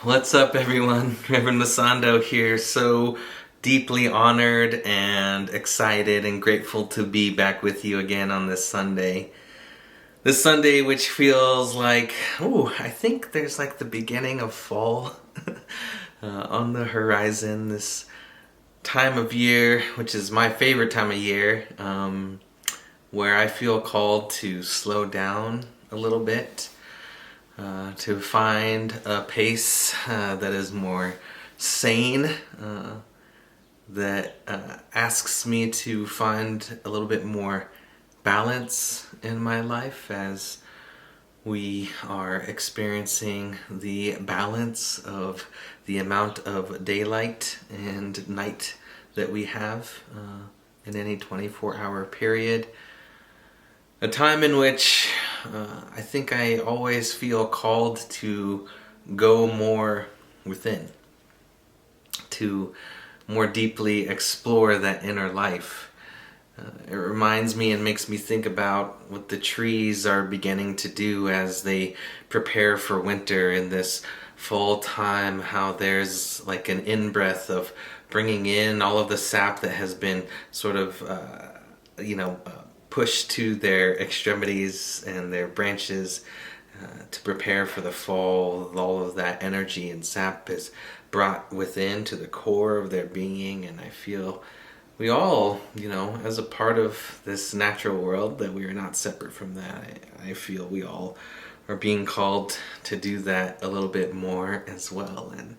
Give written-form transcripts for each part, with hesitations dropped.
What's up, everyone? Reverend Masando here. So deeply honored and excited and grateful to be back with you again on this Sunday. This Sunday, which feels like, I think there's like the beginning of fall on the horizon. This time of year, which is my favorite time of year, where I feel called to slow down a little bit. To find a pace that is more sane, that asks me to find a little bit more balance in my life as we are experiencing the balance of the amount of daylight and night that we have in any 24-hour period. A time in which I think I always feel called to go more within, to more deeply explore that inner life. It reminds me and makes me think about what the trees are beginning to do as they prepare for winter in this fall time, how there's like an in-breath of bringing in all of the sap that has been sort of, pushed to their extremities and their branches to prepare for the fall. All of that energy and sap is brought within to the core of their being, and I feel we all, as a part of this natural world, that we are not separate from that. I feel we all are being called to do that a little bit more as well. And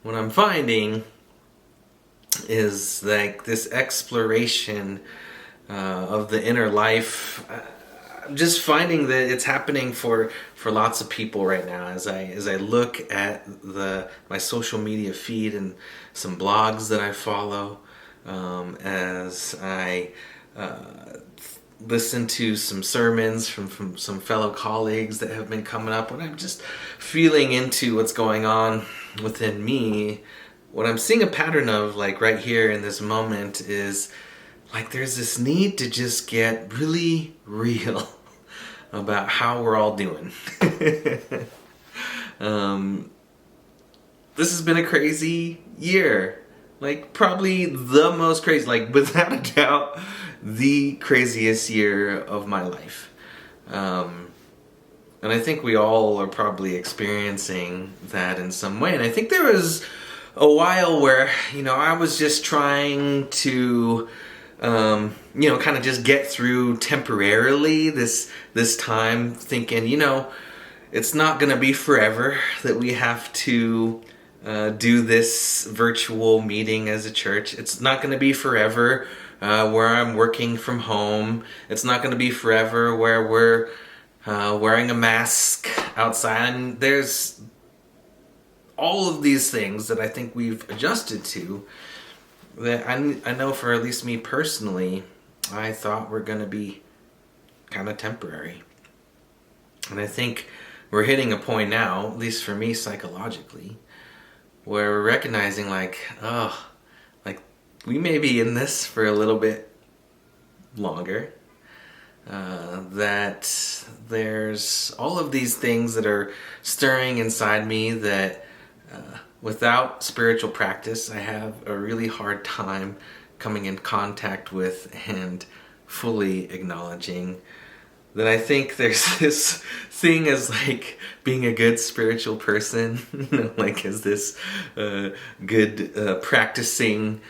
what I'm finding is like this exploration of the inner life. I'm just finding that it's happening for lots of people right now. As I look at my social media feed and some blogs that I follow, as I listen to some sermons from some fellow colleagues that have been coming up, when I'm just feeling into what's going on within me, what I'm seeing a pattern of, like right here in this moment, is like there's this need to just get really real about how we're all doing. This has been a crazy year. Like probably the most crazy, like without a doubt, the craziest year of my life. And I think we all are probably experiencing that in some way. And I think there was a while where, I was just trying to kind of just get through temporarily this time, thinking, it's not going to be forever that we have to do this virtual meeting as a church. It's not going to be forever where I'm working from home. It's not going to be forever where we're wearing a mask outside. And there's all of these things that I think we've adjusted to, that I know for at least me personally, I thought were going to be kind of temporary. And I think we're hitting a point now, at least for me psychologically, where we're recognizing like we may be in this for a little bit longer. That there's all of these things that are stirring inside me that without spiritual practice, I have a really hard time coming in contact with and fully acknowledging. That I think there's this thing as like being a good spiritual person, like as this good practicing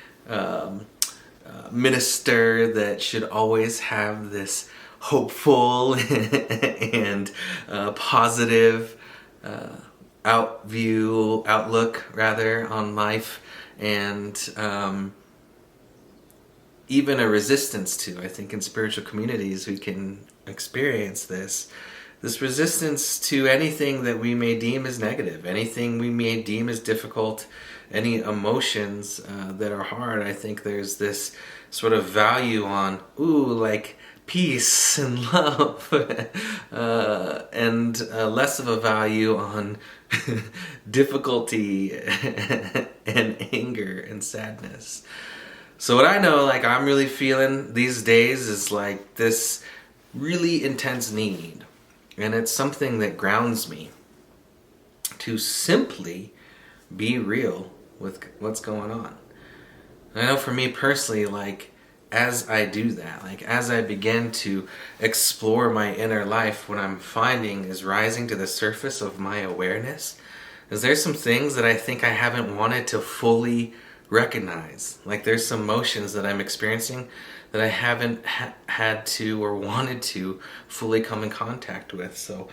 minister that should always have this hopeful and positive outlook on life, and even a resistance to, I think in spiritual communities we can experience this resistance to anything that we may deem as negative, anything we may deem as difficult, any emotions that are hard. I think there's this sort of value on, like peace and love, and less of a value on difficulty and anger and sadness. So what I know, like I'm really feeling these days, is like this really intense need, and it's something that grounds me to simply be real with what's going on. And I know for me personally, like, as I do that, like as I begin to explore my inner life, what I'm finding is rising to the surface of my awareness is there's some things that I think I haven't wanted to fully recognize. Like there's some emotions that I'm experiencing that I haven't had to or wanted to fully come in contact with. So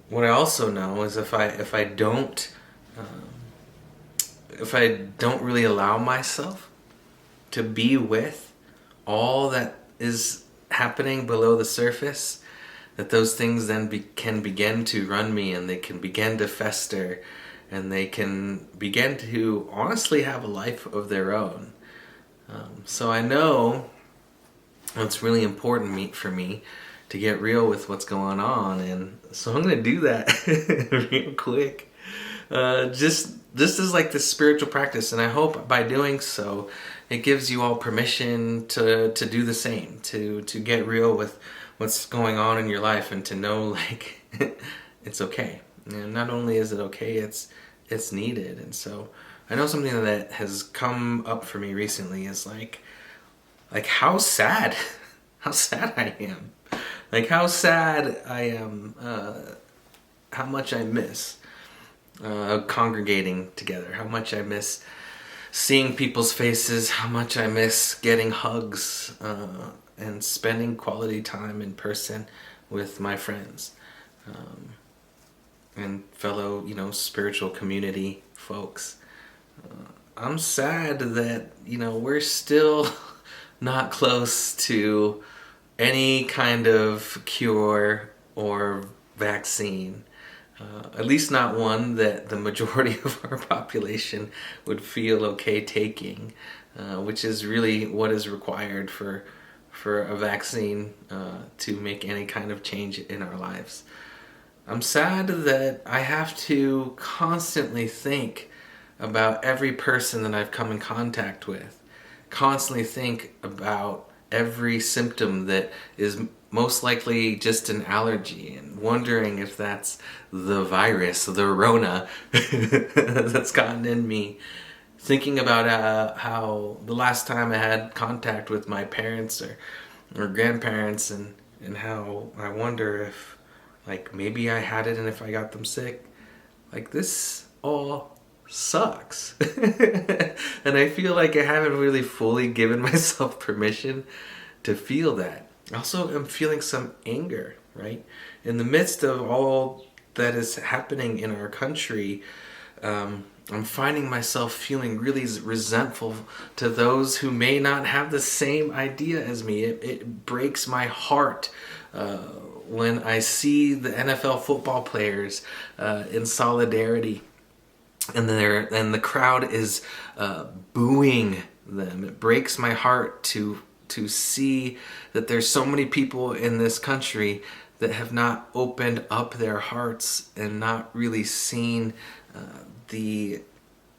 what I also know is if I don't really allow myself to be with all that is happening below the surface, that those things then can begin to run me, and they can begin to fester, and they can begin to honestly have a life of their own. So I know it's really important for me to get real with what's going on, and so I'm going to do that real quick. Just as like this spiritual practice, and I hope by doing so it gives you all permission to do the same, to get real with what's going on in your life, and to know like it's okay. And not only is it okay, it's needed. And so I know something that has come up for me recently is like how sad I am, like how sad I am, how much I miss congregating together, how much I miss seeing people's faces, how much I miss getting hugs and spending quality time in person with my friends and fellow, spiritual community folks. I'm sad that, we're still not close to any kind of cure or vaccine. At least not one that the majority of our population would feel okay taking, which is really what is required for a vaccine to make any kind of change in our lives. I'm sad that I have to constantly think about every person that I've come in contact with, constantly think about every symptom that is most likely just an allergy, and wondering if that's the virus, the Rona, that's gotten in me. Thinking about how the last time I had contact with my parents or grandparents, and how I wonder if like maybe I had it and if I got them sick. Like this all sucks. And I feel like I haven't really fully given myself permission to feel that. Also, I'm feeling some anger, right? In the midst of all that is happening in our country, I'm finding myself feeling really resentful to those who may not have the same idea as me. It breaks my heart when I see the NFL football players in solidarity, and the crowd is booing them. It breaks my heart to see that there's so many people in this country that have not opened up their hearts and not really seen the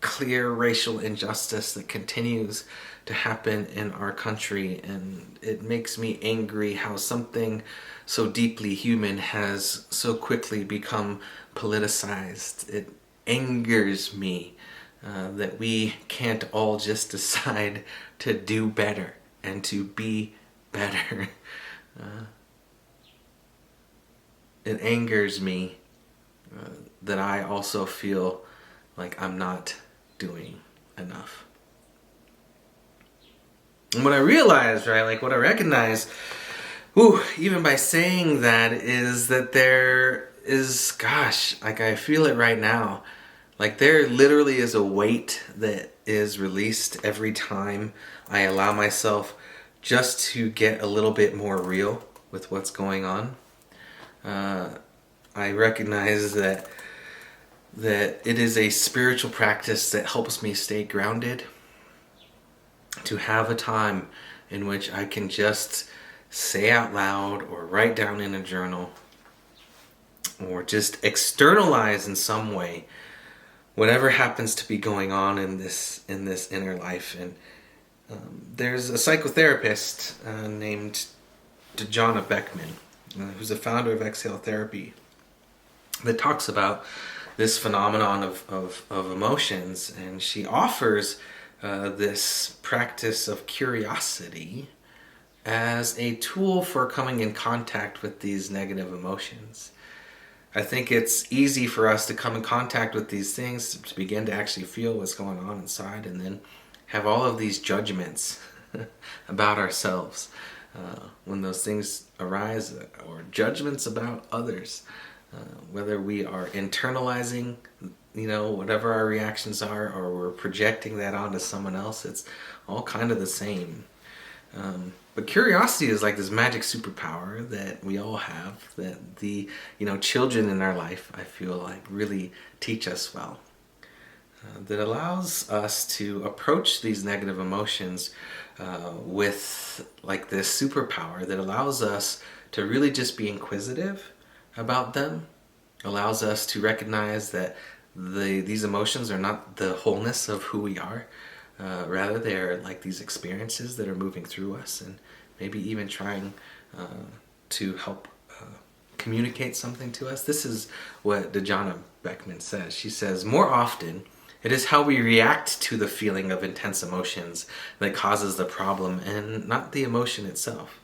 clear racial injustice that continues to happen in our country. And it makes me angry how something so deeply human has so quickly become politicized. It angers me that we can't all just decide to do better and to be better. It angers me that I also feel like I'm not doing enough. And what I realized, right, like what I recognize, even by saying that, is that there is, like I feel it right now, like there literally is a weight that is released every time I allow myself just to get a little bit more real with what's going on. I recognize that it is a spiritual practice that helps me stay grounded, to have a time in which I can just say out loud or write down in a journal or just externalize in some way whatever happens to be going on in this inner life. And there's a psychotherapist named Dejana Beckman, who's the founder of Exhale Therapy, that talks about this phenomenon of emotions, and she offers this practice of curiosity as a tool for coming in contact with these negative emotions. I think it's easy for us to come in contact with these things, to begin to actually feel what's going on inside, and then have all of these judgments about ourselves when those things arise, or judgments about others, whether we are internalizing, whatever our reactions are, or we're projecting that onto someone else. It's all kind of the same. But curiosity is like this magic superpower that we all have, that the children in our life, I feel like, really teach us well. That allows us to approach these negative emotions with like this superpower that allows us to really just be inquisitive about them, allows us to recognize that these emotions are not the wholeness of who we are. Rather, they're like these experiences that are moving through us, and maybe even trying to help communicate something to us. This is what Dejana Beckman says. She says, more often, it is how we react to the feeling of intense emotions that causes the problem, and not the emotion itself.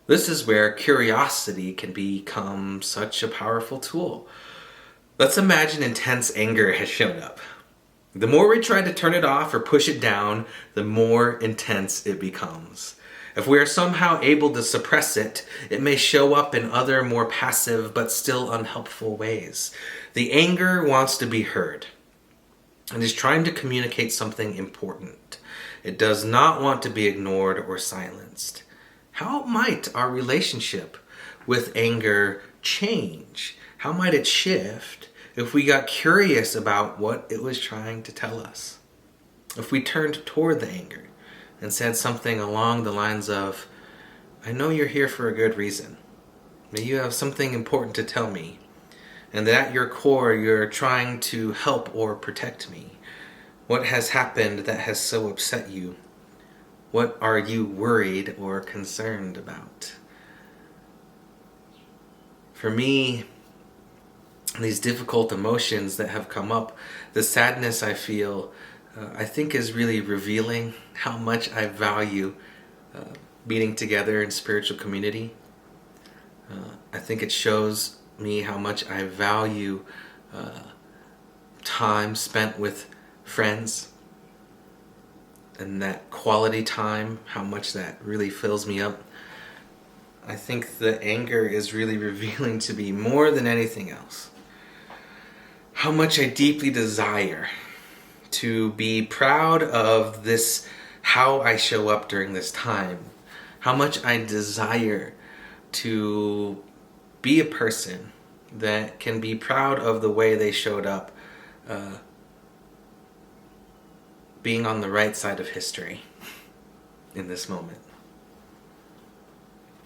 This is where curiosity can become such a powerful tool. Let's imagine intense anger has shown up. The more we try to turn it off or push it down, the more intense it becomes. If we are somehow able to suppress it, it may show up in other more passive but still unhelpful ways. The anger wants to be heard and is trying to communicate something important. It does not want to be ignored or silenced. How might our relationship with anger change? How might it shift if we got curious about what it was trying to tell us? If we turned toward the anger and said something along the lines of, I know you're here for a good reason. May you have something important to tell me, and that at your core you're trying to help or protect me. What has happened that has so upset you? What are you worried or concerned about? For me, these difficult emotions that have come up, the sadness I feel, I think is really revealing how much I value being together in spiritual community. I think it shows me how much I value time spent with friends, and that quality time, how much that really fills me up. I think the anger is really revealing to me, more than anything else, how much I deeply desire to be proud of this, how I show up during this time. How much I desire to be a person that can be proud of the way they showed up, being on the right side of history in this moment.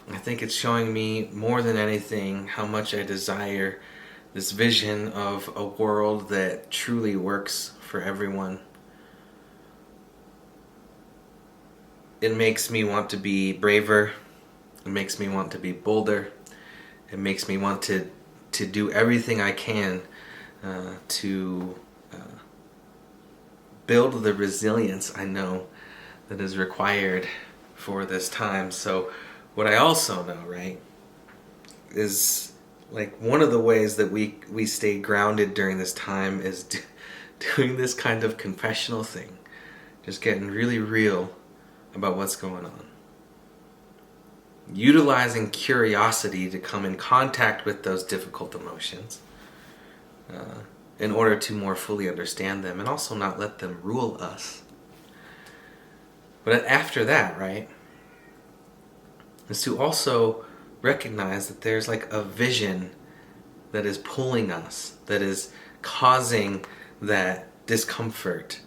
I think it's showing me more than anything how much I desire this vision of a world that truly works for everyone. It makes me want to be braver. It makes me want to be bolder. It makes me want to do everything I can to build the resilience I know that is required for this time. So what I also know, right, is like one of the ways that we stay grounded during this time is doing this kind of confessional thing. Just getting really real about what's going on. Utilizing curiosity to come in contact with those difficult emotions in order to more fully understand them, and also not let them rule us. But after that, right, is to also recognize that there's like a vision that is pulling us, that is causing that discomfort,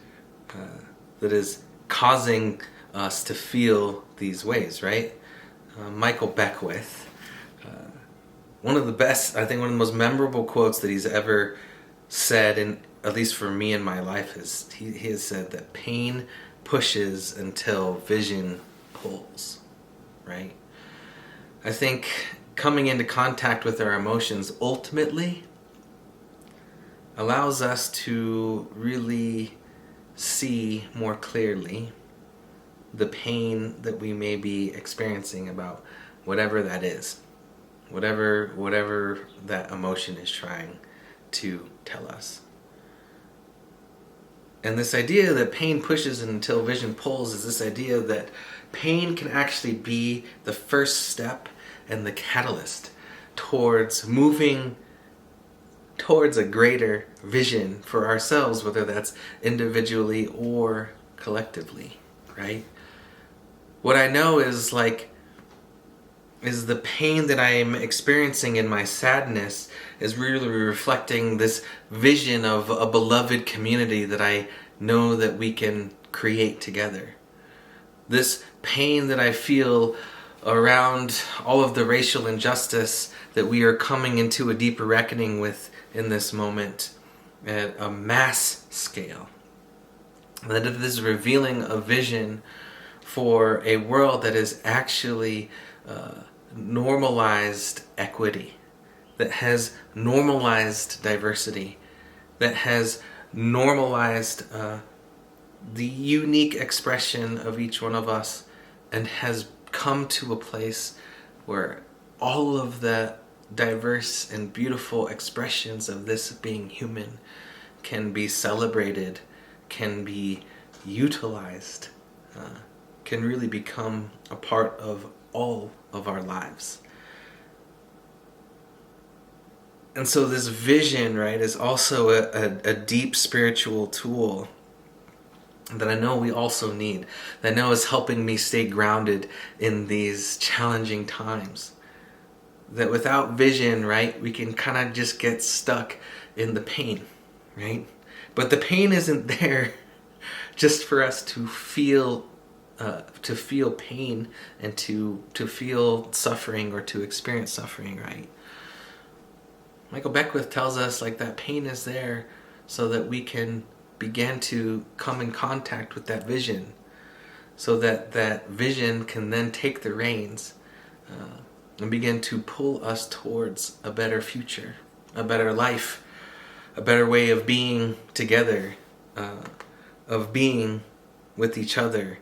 that is causing us to feel these ways, right? Michael Beckwith, one of the best, I think one of the most memorable quotes that he's ever said, and at least for me in my life, is he has said that pain pushes until vision pulls, right? I think coming into contact with our emotions ultimately allows us to really see more clearly the pain that we may be experiencing about whatever that is, whatever that emotion is trying to tell us. And this idea that pain pushes until vision pulls is this idea that pain can actually be the first step and the catalyst towards moving towards a greater vision for ourselves, whether that's individually or collectively, right? What I know is the pain that I am experiencing in my sadness is really reflecting this vision of a beloved community that I know that we can create together. This pain that I feel around all of the racial injustice that we are coming into a deeper reckoning with in this moment at a mass scale. That it is revealing a vision for a world that is actually normalized equity, that has normalized diversity, that has normalized the unique expression of each one of us, and has come to a place where all of the diverse and beautiful expressions of this being human can be celebrated, can be utilized, can really become a part of all of our lives. And so this vision, right, is also a deep spiritual tool that I know we also need, that I know is helping me stay grounded in these challenging times. That without vision, right, we can kind of just get stuck in the pain, right? But the pain isn't there just for us to feel pain and to feel suffering or to experience suffering, right? Michael Beckwith tells us that pain is there so that we can begin to come in contact with that vision, so that that vision can then take the reins and begin to pull us towards a better future, a better life, a better way of being together, of being with each other,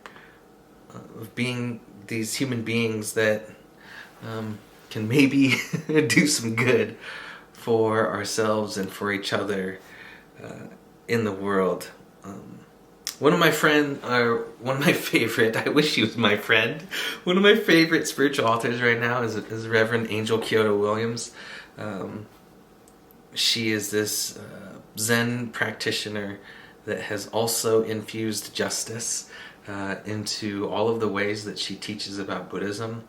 of being these human beings that can maybe do some good for ourselves and for each other in the world. One of my favorite, I wish she was my friend, one of my favorite spiritual authors right now is Reverend Angel Kyoto Williams. She is this Zen practitioner that has also infused justice into all of the ways that she teaches about Buddhism.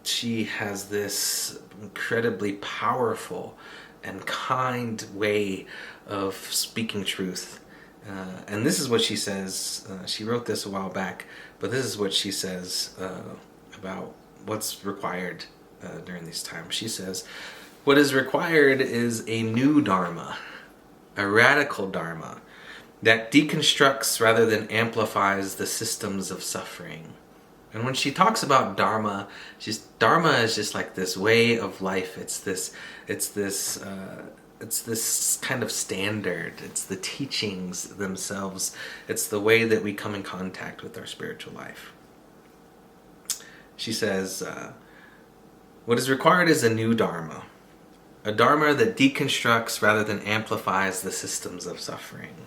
She has this incredibly powerful and kind way of speaking truth. And this is what she says. She wrote this a while back, but this is what she says about what's required during these times. She says, what is required is a new Dharma, a radical Dharma, that deconstructs rather than amplifies the systems of suffering. And when she talks about Dharma, Dharma is just like this way of life. It's this kind of standard. It's the teachings themselves. It's the way that we come in contact with our spiritual life. She says, what is required is a new Dharma. A Dharma that deconstructs rather than amplifies the systems of suffering.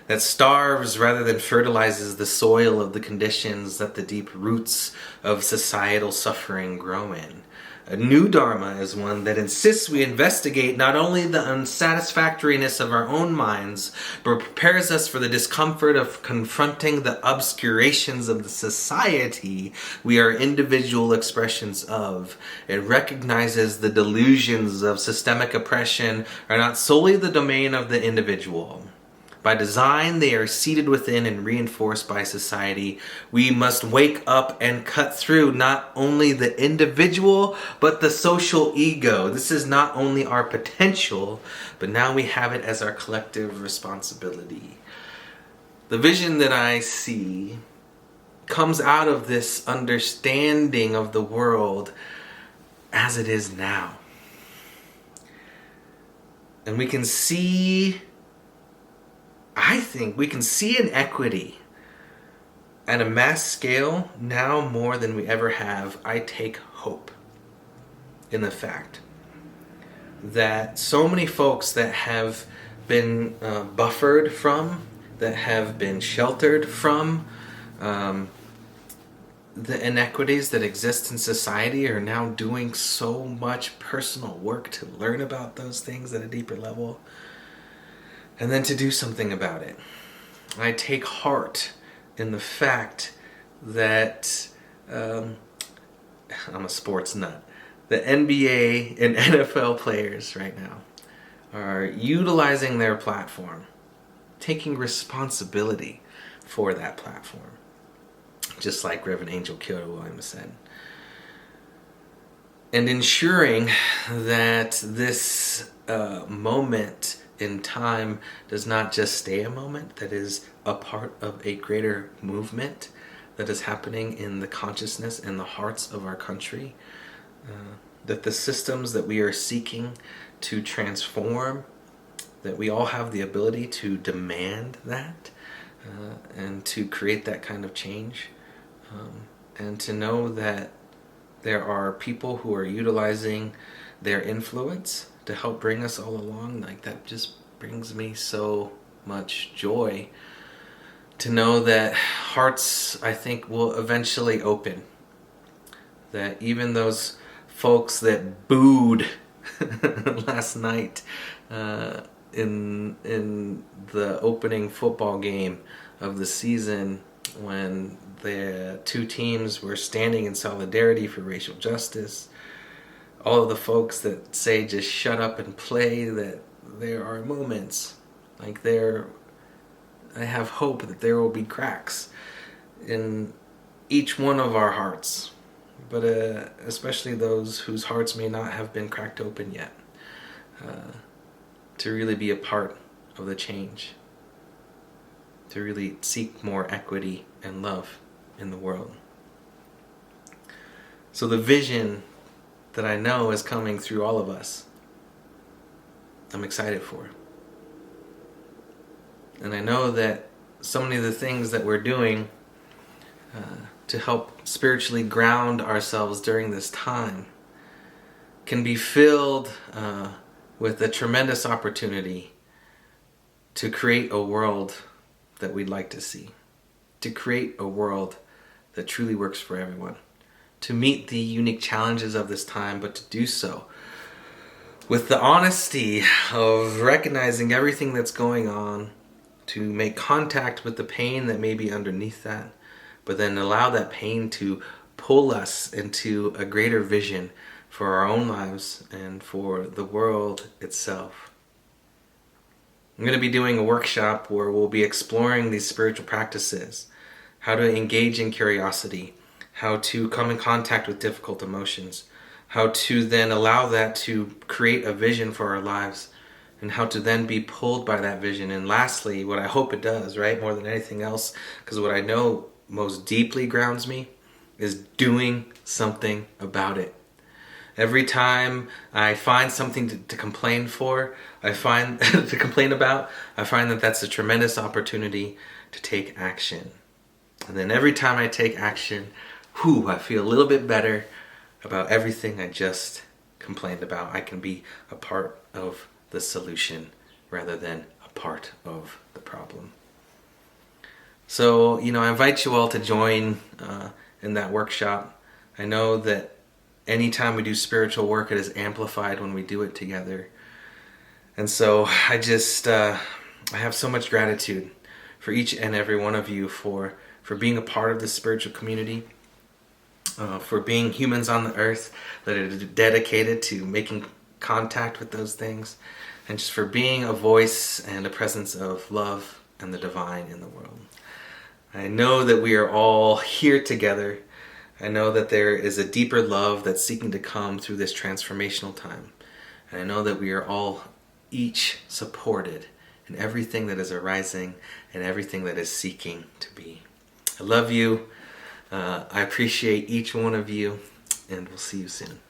That starves rather than fertilizes the soil of the conditions that the deep roots of societal suffering grow in. A new Dharma is one that insists we investigate not only the unsatisfactoriness of our own minds, but prepares us for the discomfort of confronting the obscurations of the society we are individual expressions of. It recognizes the delusions of systemic oppression are not solely the domain of the individual. By design, they are seated within and reinforced by society. We must wake up and cut through not only the individual, but the social ego. This is not only our potential, but now we have it as our collective responsibility. The vision that I see comes out of this understanding of the world as it is now. And we can see, I think we can see inequity at a mass scale now more than we ever have. I take hope in the fact that so many folks that have been buffered from, that have been sheltered from the inequities that exist in society are now doing so much personal work to learn about those things at a deeper level and then to do something about it. I take heart in the fact that I'm a sports nut. The NBA and NFL players right now are utilizing their platform, taking responsibility for that platform. Just like Reverend Angel Kyoto Williams said. And ensuring that this moment in time does not just stay a moment, that is a part of a greater movement that is happening in the consciousness and the hearts of our country. That the systems that we are seeking to transform, that we all have the ability to demand that and to create that kind of change. And to know that there are people who are utilizing their influence to help bring us all along, like that just brings me so much joy to know that hearts, I think, will eventually open. That even those folks that booed last night in the opening football game of the season, when the two teams were standing in solidarity for racial justice, all of the folks that say just shut up and play, that there are moments like I have hope that there will be cracks in each one of our hearts, but especially those whose hearts may not have been cracked open yet, to really be a part of the change, to really seek more equity and love in the world. So the vision that I know is coming through all of us, I'm excited for. And I know that so many of the things that we're doing to help spiritually ground ourselves during this time can be filled with a tremendous opportunity to create a world that we'd like to see, to create a world that truly works for everyone, to meet the unique challenges of this time, but to do so with the honesty of recognizing everything that's going on, to make contact with the pain that may be underneath that, but then allow that pain to pull us into a greater vision for our own lives and for the world itself. I'm going to be doing a workshop where we'll be exploring these spiritual practices, how to engage in curiosity, how to come in contact with difficult emotions, how to then allow that to create a vision for our lives, and how to then be pulled by that vision. And lastly, what I hope it does, right, more than anything else, because what I know most deeply grounds me is doing something about it. Every time I find something to complain for, I find to complain about, I find that that's a tremendous opportunity to take action. And then every time I take action, I feel a little bit better about everything I just complained about. I can be a part of the solution rather than a part of the problem. So, I invite you all to join in that workshop. I know that anytime we do spiritual work, it is amplified when we do it together. And so I have so much gratitude for each and every one of you for being a part of this spiritual community, for being humans on the earth that are dedicated to making contact with those things, and just for being a voice and a presence of love and the divine in the world. I know that we are all here together. I know that there is a deeper love that's seeking to come through this transformational time. And I know that we are all each supported in everything that is arising and everything that is seeking to be. I love you. I appreciate each one of you, and we'll see you soon.